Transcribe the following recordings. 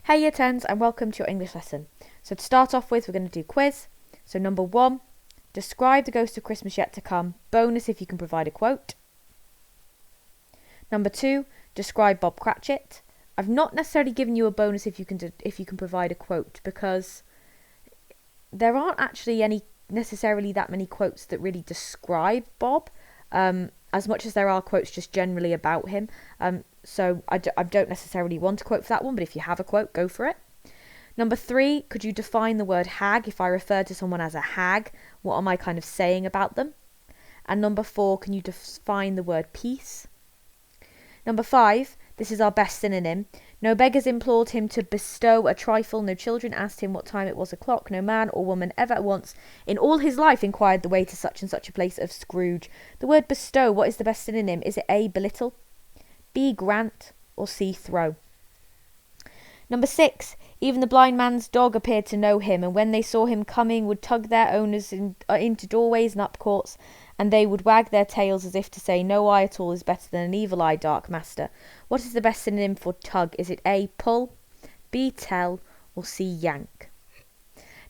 Hey Year 10s and welcome to your English lesson. So to start off with, we're going to do quiz. So number 1, describe the ghost of Christmas yet to come. Bonus if you can provide a quote. Number 2, describe Bob Cratchit. I've not necessarily given you a bonus if you can provide a quote, because there aren't actually any necessarily that many quotes that really describe Bob, as much as there are quotes just generally about him. So I don't necessarily want a quote for that one, but if you have a quote, go for it. Number 3, could you define the word hag? If I refer to someone as a hag, what am I kind of saying about them? And number 4, can you define the word peace? Number 5, this is our best synonym. No beggars implored him to bestow a trifle. No children asked him what time it was o'clock. No man or woman ever once in all his life inquired the way to such and such a place of Scrooge. The word bestow, what is the best synonym? Is it A, belittle, B, grant, or C, throw? Number 6, even the blind man's dog appeared to know him, and when they saw him coming would tug their owners into doorways and up courts, and they would wag their tails as if to say, no eye at all is better than an evil eye, dark master. What is the best synonym for tug? Is it A, pull, B, tell, or C, yank?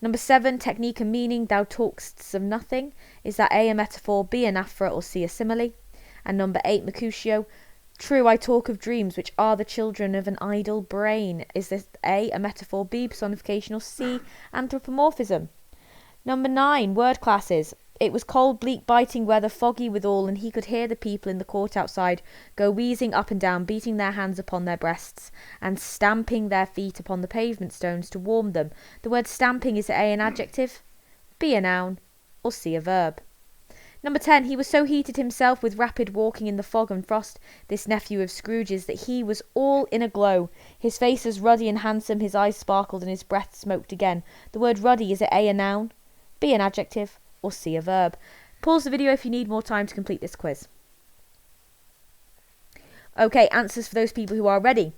Number 7, technique and meaning. Thou talk'st of nothing. Is that A, a metaphor, B, an aphra, or C, a simile? And number 8, Mercutio. True, I talk of dreams, which are the children of an idle brain. Is this A, a metaphor, B, personification, or C, anthropomorphism? Number 9, word classes. It was cold, bleak, biting weather, foggy withal, and he could hear the people in the court outside go wheezing up and down, beating their hands upon their breasts, and stamping their feet upon the pavement stones to warm them. The word stamping is A, an adjective, B, a noun, or C, a verb? Number 10, he was so heated himself with rapid walking in the fog and frost, this nephew of Scrooge's, that he was all in a glow. His face was ruddy and handsome, his eyes sparkled, and his breath smoked again. The word ruddy, is it A, a noun, B, an adjective, or C, a verb? Pause the video if you need more time to complete this quiz. Okay, answers for those people who are ready.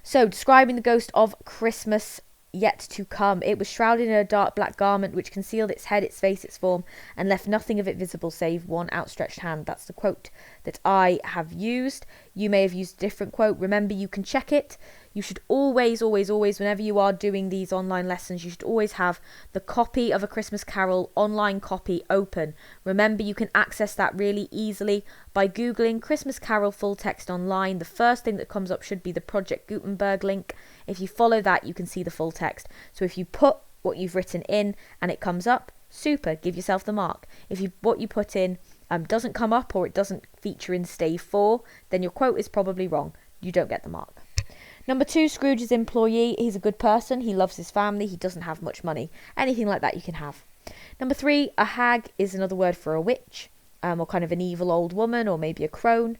So, describing the ghost of Christmas yet to come. It was shrouded in a dark black garment which concealed its head, its face, its form, and left nothing of it visible save one outstretched hand. That's the quote that I have used. You may have used a different quote. Remember, you can check it. You should always, whenever you are doing these online lessons, you should always have the copy of A Christmas Carol online copy open. Remember, you can access that really easily by Googling Christmas Carol full text online. The first thing that comes up should be the Project Gutenberg link. If you follow that, you can see the full text. So if you put what you've written in and it comes up, super, give yourself the mark. If what you put in doesn't come up, or it doesn't feature in Stave 4, then your quote is probably wrong. You don't get the mark. Number 2, Scrooge's employee. He's a good person. He loves his family. He doesn't have much money. Anything like that you can have. Number 3, a hag is another word for a witch, or kind of an evil old woman, or maybe a crone.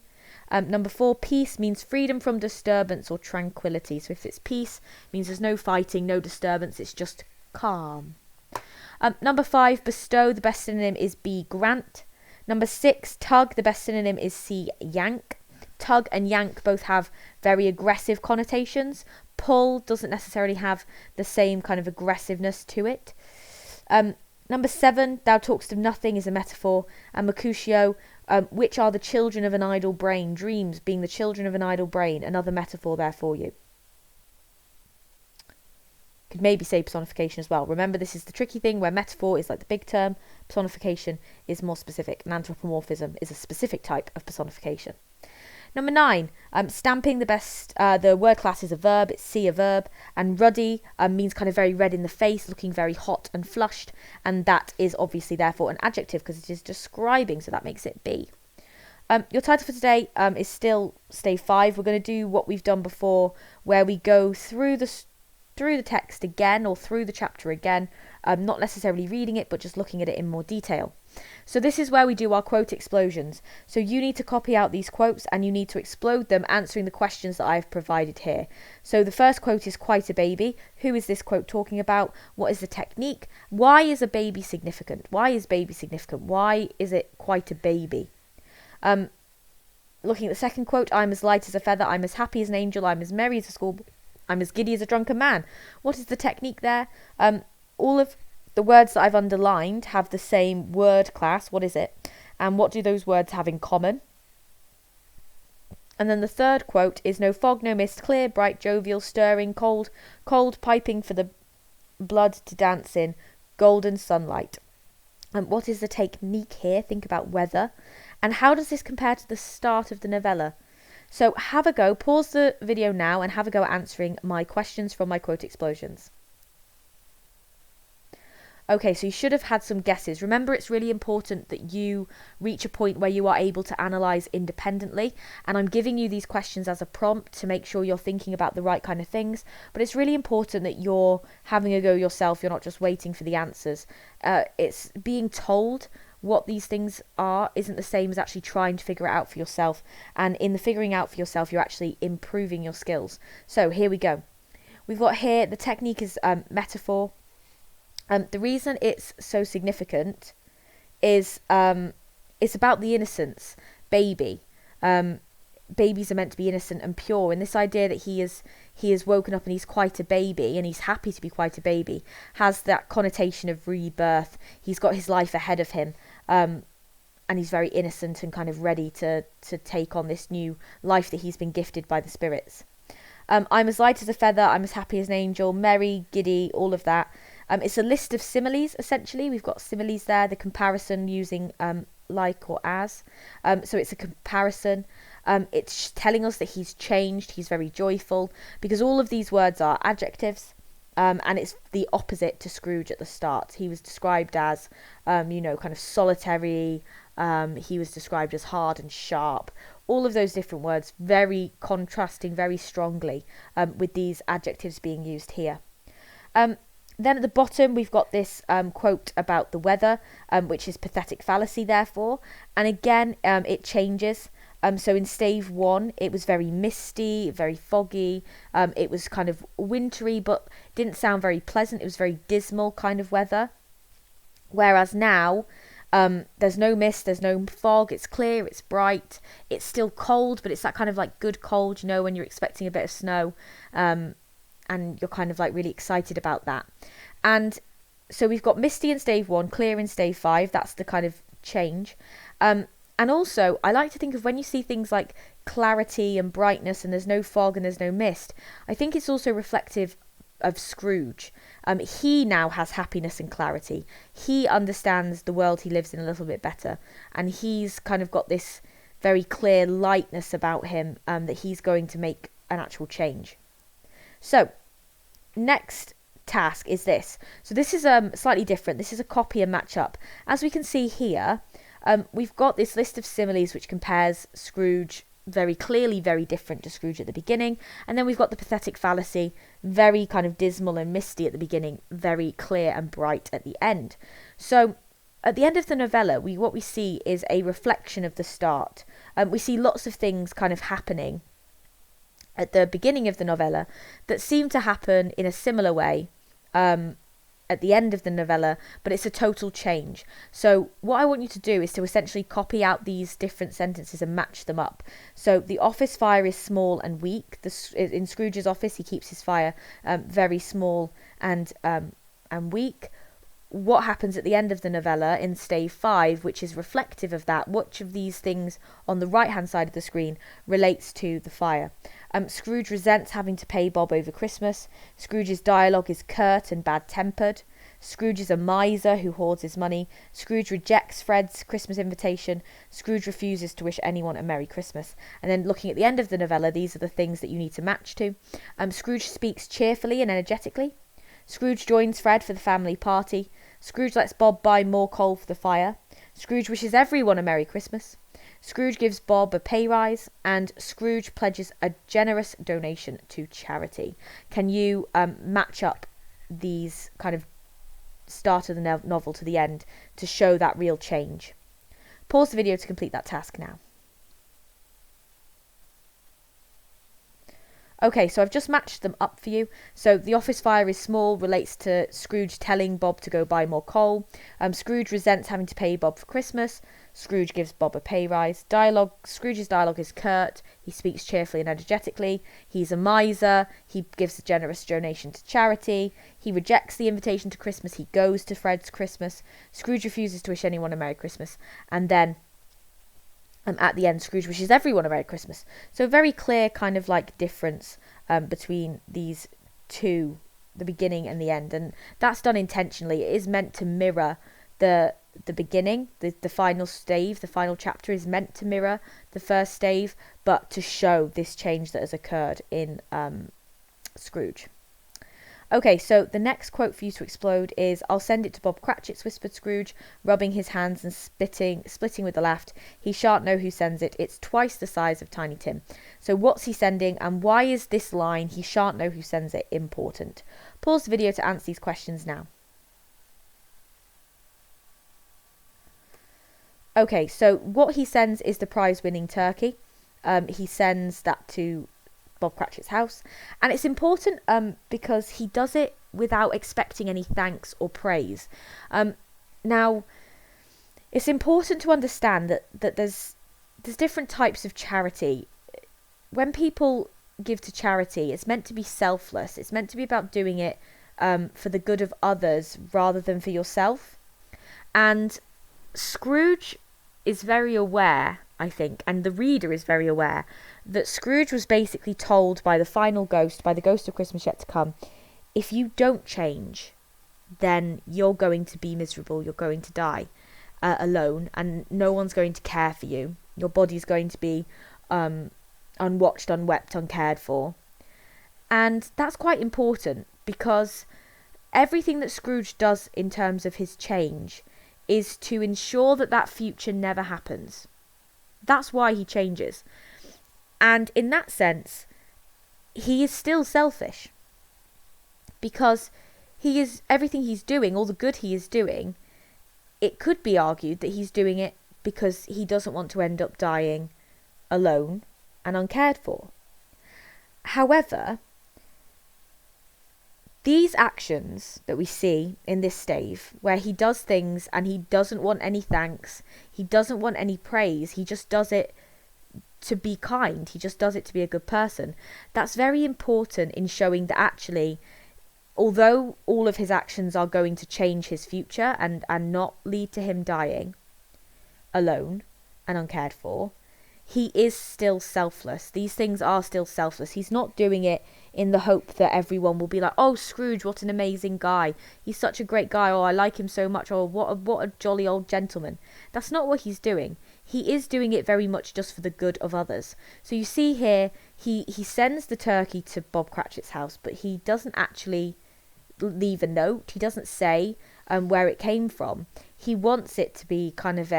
Number 4, peace means freedom from disturbance or tranquility. So if it's peace, it means there's no fighting, no disturbance. It's just calm. Number 5, bestow. The best synonym is B, grant. Number 6, tug. The best synonym is C, yank. Tug and yank both have very aggressive connotations. Pull doesn't necessarily have the same kind of aggressiveness to it. Number 7, thou talk'st of nothing is a metaphor. And Mercutio, which are the children of an idle brain. Dreams being the children of an idle brain. Another metaphor there for you. Could maybe say personification as well. Remember, this is the tricky thing where metaphor is like the big term. Personification is more specific. And anthropomorphism is a specific type of personification. Number 9, stamping. The word class is a verb. It's C, a verb. And ruddy means kind of very red in the face, looking very hot and flushed. And that is obviously therefore an adjective because it is describing, so that makes it B. Your title for today is still Stave 5. We're going to do what we've done before, where we go through the text again, or through the chapter again, not necessarily reading it, but just looking at it in more detail. So this is where we do our quote explosions. So you need to copy out these quotes and you need to explode them, answering the questions that I've provided here. So the first quote is quite a baby. Who is this quote talking about? What is the technique? Why is a baby significant? Why is baby significant? Why is it quite a baby? Looking at the second quote, I'm as light as a feather, I'm as happy as an angel, I'm as merry as a school, I'm as giddy as a drunken man. What is the technique there? All of the words that I've underlined have the same word class. What is it? And what do those words have in common? And then the third quote is no fog, no mist, clear, bright, jovial, stirring, cold, cold, piping for the blood to dance in, golden sunlight. And what is the technique here? Think about weather. And how does this compare to the start of the novella? So have a go, pause the video now and have a go at answering my questions from my quote explosions. Okay, so you should have had some guesses. Remember, it's really important that you reach a point where you are able to analyse independently. And I'm giving you these questions as a prompt to make sure you're thinking about the right kind of things. But it's really important that you're having a go yourself. You're not just waiting for the answers. It's being told what these things are isn't the same as actually trying to figure it out for yourself. And in the figuring out for yourself, you're actually improving your skills. So here we go. We've got here, the technique is metaphor. The reason it's so significant is it's about the innocence, baby. Babies are meant to be innocent and pure, and this idea that he is woken up and he's quite a baby and he's happy to be quite a baby has that connotation of rebirth. He's got his life ahead of him, and he's very innocent and kind of ready to take on this new life that he's been gifted by the spirits. I'm as light as a feather, I'm as happy as an angel, merry, giddy, all of that. It's a list of similes, essentially. We've got similes there, the comparison using like or as. So it's a comparison. It's telling us that he's changed, he's very joyful, because all of these words are adjectives, and it's the opposite to Scrooge at the start. He was described as, kind of solitary. He was described as hard and sharp. All of those different words, very contrasting very strongly with these adjectives being used here. Then at the bottom, we've got this quote about the weather, which is pathetic fallacy, therefore. And again, it changes. So in Stave 1, it was very misty, very foggy. It was kind of wintry, but didn't sound very pleasant. It was very dismal kind of weather. Whereas now, there's no mist, there's no fog. It's clear, it's bright. It's still cold, but it's that kind of like good cold, when you're expecting a bit of snow. And you're kind of like really excited about that. And so we've got misty in Stave 1, clear in Stave 5. That's the kind of change. And also, I like to think of when you see things like clarity and brightness and there's no fog and there's no mist, I think it's also reflective of Scrooge. He now has happiness and clarity. He understands the world he lives in a little bit better. And he's kind of got this very clear lightness about him that he's going to make an actual change. So, next task is this. So this is slightly different. This is a copy and match up. As we can see here, we've got this list of similes which compares Scrooge very clearly very different to Scrooge at the beginning. And then we've got the pathetic fallacy, very kind of dismal and misty at the beginning, very clear and bright at the end. So at the end of the novella, what we see is a reflection of the start. We see lots of things kind of happening at the beginning of the novella that seem to happen in a similar way at the end of the novella, but it's a total change. So what I want you to do is to essentially copy out these different sentences and match them up. So the office fire is small and weak. In Scrooge's office, he keeps his fire very small and weak. What happens at the end of the novella in Stave 5, which is reflective of that? Which of these things on the right-hand side of the screen relates to the fire? Scrooge resents having to pay Bob over Christmas. Scrooge's dialogue is curt and bad-tempered. Scrooge is a miser who hoards his money. Scrooge rejects Fred's Christmas invitation. Scrooge refuses to wish anyone a Merry Christmas. And then looking at the end of the novella, these are the things that you need to match to. Scrooge speaks cheerfully and energetically. Scrooge joins Fred for the family party. Scrooge lets Bob buy more coal for the fire. Scrooge wishes everyone a Merry Christmas. Scrooge gives Bob a pay rise. And Scrooge pledges a generous donation to charity. Can you match up these kind of start of the novel to the end to show that real change? Pause the video to complete that task now. Okay, so I've just matched them up for you. So the office fire is small, relates to Scrooge telling Bob to go buy more coal. Scrooge resents having to pay Bob for Christmas. Scrooge gives Bob a pay rise. Scrooge's dialogue is curt. He speaks cheerfully and energetically. He's a miser. He gives a generous donation to charity. He rejects the invitation to Christmas. He goes to Fred's Christmas. Scrooge refuses to wish anyone a Merry Christmas. And then at the end, Scrooge wishes everyone a Merry Christmas. So very clear kind of like difference between these two, the beginning and the end, and that's done intentionally. It is meant to mirror the beginning, the final stave, the final chapter is meant to mirror the first stave, but to show this change that has occurred in Scrooge. Okay, so the next quote for you to explode is, "I'll send it to Bob Cratchit's," whispered Scrooge, rubbing his hands and splitting with the laugh. "He shan't know who sends it. It's twice the size of Tiny Tim." So what's he sending, and why is this line, "he shan't know who sends it," important? Pause the video to answer these questions now. Okay, so what he sends is the prize-winning turkey. He sends that to Bob Cratchit's house, and it's important because he does it without expecting any thanks or praise. Now, it's important to understand that there's different types of charity. When people give to charity, it's meant to be selfless. It's meant to be about doing it for the good of others rather than for yourself. And Scrooge is very aware, I think, and the reader is very aware, that Scrooge was basically told by the final ghost, by the ghost of Christmas yet to come, if you don't change, then you're going to be miserable, you're going to die alone, and no one's going to care for you. Your body's going to be unwatched, unwept, uncared for. And that's quite important, because everything that Scrooge does in terms of his change is to ensure that future never happens. That's why he changes. And in that sense, he is still selfish. Because everything he's doing, all the good he is doing, it could be argued that he's doing it because he doesn't want to end up dying alone and uncared for. However, these actions that we see in this stave, where he does things and he doesn't want any thanks, he doesn't want any praise, he just does it to be kind, he just does it to be a good person, that's very important in showing that actually, although all of his actions are going to change his future and not lead to him dying alone and uncared for, he is still selfless. These things are still selfless. He's not doing it in the hope that everyone will be like, "Oh, Scrooge, what an amazing guy. He's such a great guy. Oh, I like him so much. Oh, what a jolly old gentleman." That's not what he's doing. He is doing it very much just for the good of others. So you see here, he sends the turkey to Bob Cratchit's house, but he doesn't actually leave a note. He doesn't say where it came from. He wants it to be kind of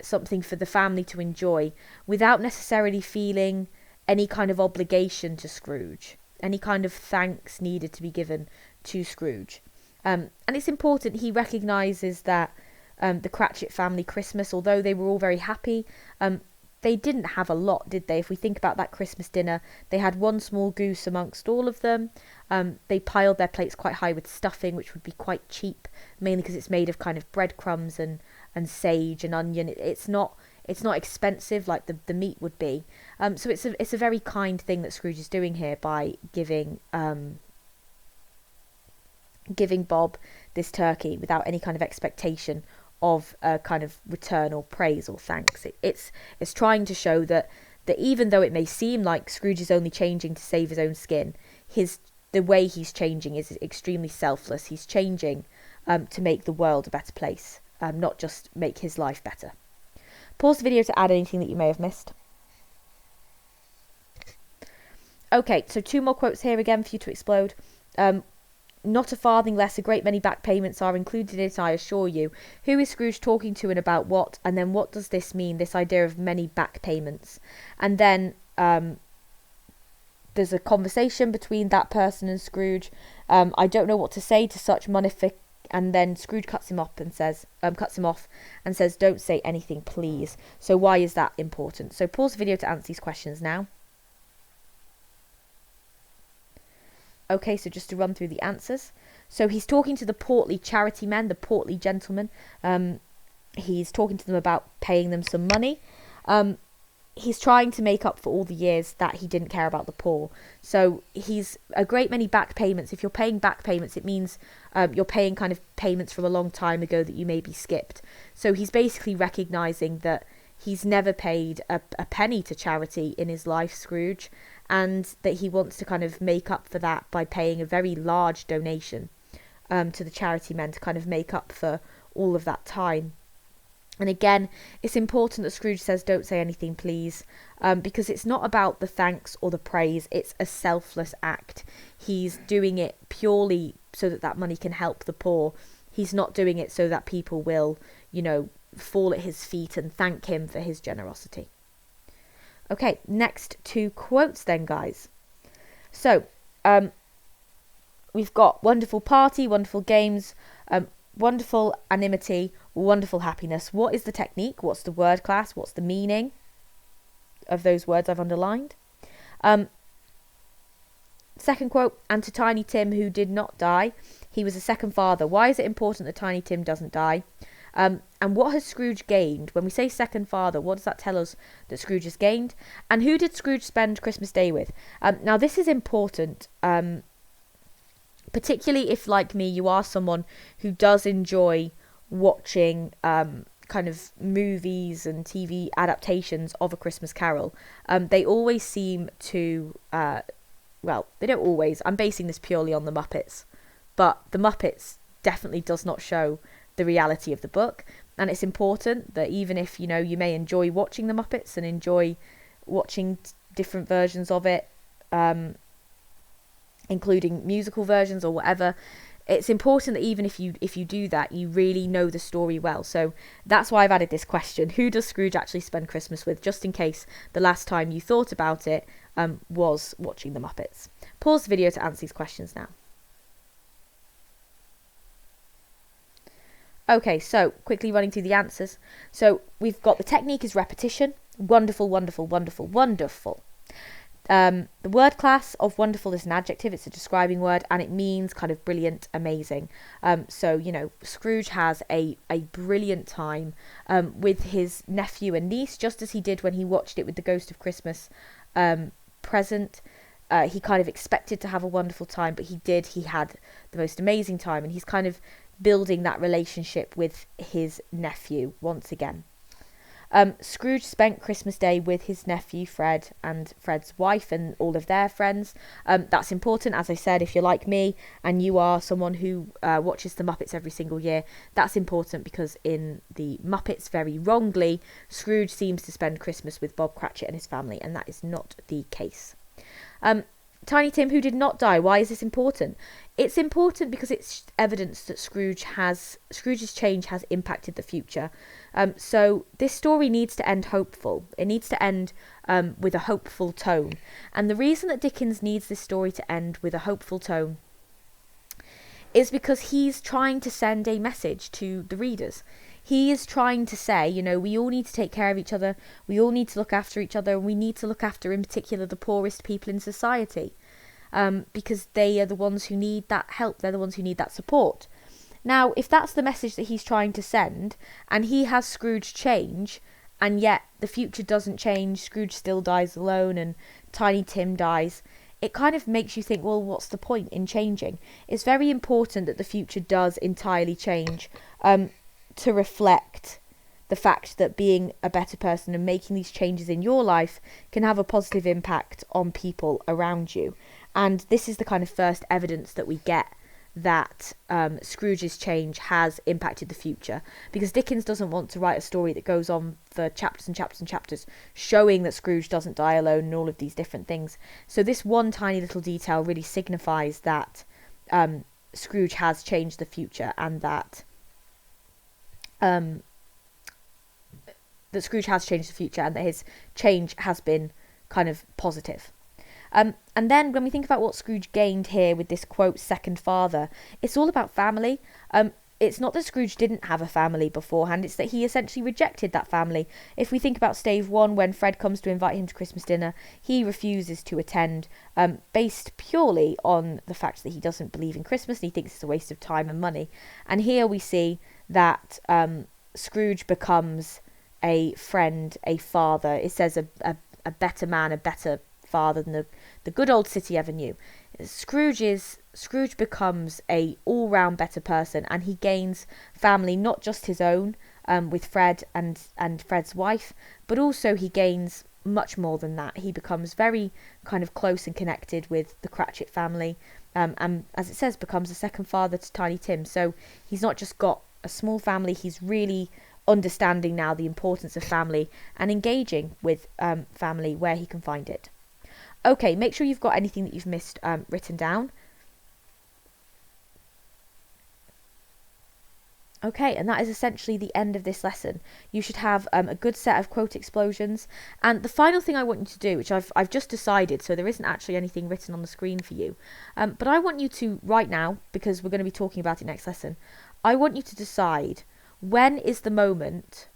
something for the family to enjoy without necessarily feeling any kind of obligation to Scrooge, any kind of thanks needed to be given to Scrooge. And it's important he recognises that the Cratchit family Christmas, although they were all very happy, they didn't have a lot, did they? If we think about that Christmas dinner, they had one small goose amongst all of them. They piled their plates quite high with stuffing, which would be quite cheap, mainly because it's made of kind of breadcrumbs and sage and onion. It's not expensive like the meat would be. So it's a very kind thing that Scrooge is doing here by giving Bob this turkey without any kind of expectation of a kind of return or praise or thanks. It's trying to show that even though it may seem like Scrooge is only changing to save his own skin, the way he's changing is extremely selfless. He's changing to make the world a better place, not just make his life better. Pause the video to add anything that you may have missed. Okay, so 2 more quotes here again for you to explode. "Not a farthing less, a great many back payments are included in it, I assure you. Who is Scrooge talking to and about what? And then what does this mean, this idea of many back payments?" And then there's a conversation between that person and Scrooge. "I don't know what to say to such munific..." And then Scrooge cuts him off and says, "Don't say anything, please." So why is that important? So pause the video to answer these questions now. Okay, so just to run through the answers. So he's talking to the portly charity men, the portly gentlemen. He's talking to them about paying them some money. He's trying to make up for all the years that he didn't care about the poor. So he's a great many back payments. If you're paying back payments, it means you're paying kind of payments from a long time ago that you maybe skipped. So he's basically recognising that he's never paid a penny to charity in his life, Scrooge, and that he wants to kind of make up for that by paying a very large donation to the charity men to kind of make up for all of that time. And again, it's important that Scrooge says, don't say anything, please, because it's not about the thanks or the praise. It's a selfless act. He's doing it purely so that that money can help the poor. He's not doing it so that people will, fall at his feet and thank him for his generosity. Okay, next two quotes then, guys. So, we've got wonderful party, wonderful games, wonderful anonymity, wonderful happiness. What is the technique? What's the word class? What's the meaning of those words I've underlined? Second quote, and to Tiny Tim, who did not die, he was a second father. Why is it important that Tiny Tim doesn't die? And what has Scrooge gained? When we say second father, what does that tell us that Scrooge has gained? And who did Scrooge spend Christmas Day with? Now, this is important, particularly if, like me, you are someone who does enjoy watching kind of movies and TV adaptations of A Christmas Carol. They always seem to, they don't always. I'm basing this purely on the Muppets. But the Muppets definitely does not show the reality of the book. And it's important that even if, you may enjoy watching the Muppets and enjoy watching different versions of it, including musical versions or whatever, it's important that even if you do that, you really know the story well. So that's why I've added this question. Who does Scrooge actually spend Christmas with? Just in case the last time you thought about it was watching the Muppets. Pause the video to answer these questions now. Okay, so quickly running through the answers. So we've got the technique is repetition. Wonderful, wonderful, wonderful, wonderful. The word class of wonderful is an adjective. It's a describing word, and it means kind of brilliant, amazing. So, Scrooge has a brilliant time with his nephew and niece, just as he did when he watched it with the Ghost of Christmas present. He kind of expected to have a wonderful time, but he did. He had the most amazing time, and he's kind of building that relationship with his nephew once again. Scrooge spent Christmas Day with his nephew Fred and Fred's wife and all of their friends. That's important, as I said, if you're like me and you are someone who watches the Muppets every single year. That's important because in the Muppets, very wrongly, Scrooge seems to spend Christmas with Bob Cratchit and his family, and that is not the case. Tiny Tim, who did not die. Why is this important? It's important because it's evidence that Scrooge's change has impacted the future. So this story needs to end hopeful. It needs to end with a hopeful tone. And the reason that Dickens needs this story to end with a hopeful tone is because he's trying to send a message to the readers. He is trying to say, we all need to take care of each other. We all need to look after each other. And we need to look after, in particular, the poorest people in society. Because they are the ones who need that help. They're the ones who need that support. Now, if that's the message that he's trying to send, and he has Scrooge change, and yet the future doesn't change, Scrooge still dies alone, and Tiny Tim dies, it kind of makes you think, well, what's the point in changing? It's very important that the future does entirely change, to reflect the fact that being a better person and making these changes in your life can have a positive impact on people around you. And this is the kind of first evidence that we get that Scrooge's change has impacted the future, because Dickens doesn't want to write a story that goes on for chapters and chapters and chapters showing that Scrooge doesn't die alone and all of these different things. So this one tiny little detail really signifies that Scrooge has changed the future, and that Scrooge has changed the future, and that his change has been kind of positive. And then when we think about what Scrooge gained here with this quote, second father, it's all about family. It's not that Scrooge didn't have a family beforehand, it's that he essentially rejected that family. If we think about Stave 1, when Fred comes to invite him to Christmas dinner, he refuses to attend, based purely on the fact that he doesn't believe in Christmas and he thinks it's a waste of time and money. And here we see that Scrooge becomes a friend, a father. It says a better man, a better father than the good old city ever knew. Scrooge becomes a all-round better person, and he gains family, not just his own, with Fred and Fred's wife, but also he gains much more than that. He becomes very kind of close and connected with the Cratchit family, and as it says, becomes a second father to Tiny Tim. So he's not just got a small family, he's really understanding now the importance of family and engaging with family where he can find it. Okay, make sure you've got anything that you've missed written down. Okay, and that is essentially the end of this lesson. You should have a good set of quote explosions. And the final thing I want you to do, which I've just decided, so there isn't actually anything written on the screen for you, but I want you to, right now, because we're going to be talking about it next lesson, I want you to decide when is the moment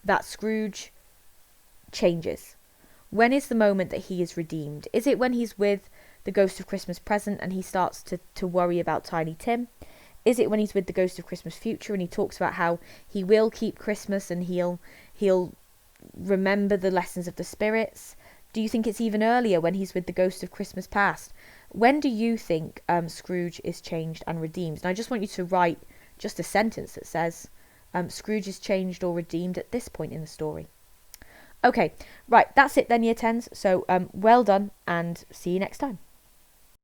that Scrooge changes. When is the moment that he is redeemed? Is it when he's with the Ghost of Christmas Present and he starts to worry about Tiny Tim? Is it when he's with the Ghost of Christmas Future and he talks about how he will keep Christmas and he'll remember the lessons of the spirits? Do you think it's even earlier when he's with the Ghost of Christmas Past? When do you think Scrooge is changed and redeemed? And I just want you to write just a sentence that says Scrooge is changed or redeemed at this point in the story. Okay, right, that's it then, Year 10s. So well done and see you next time.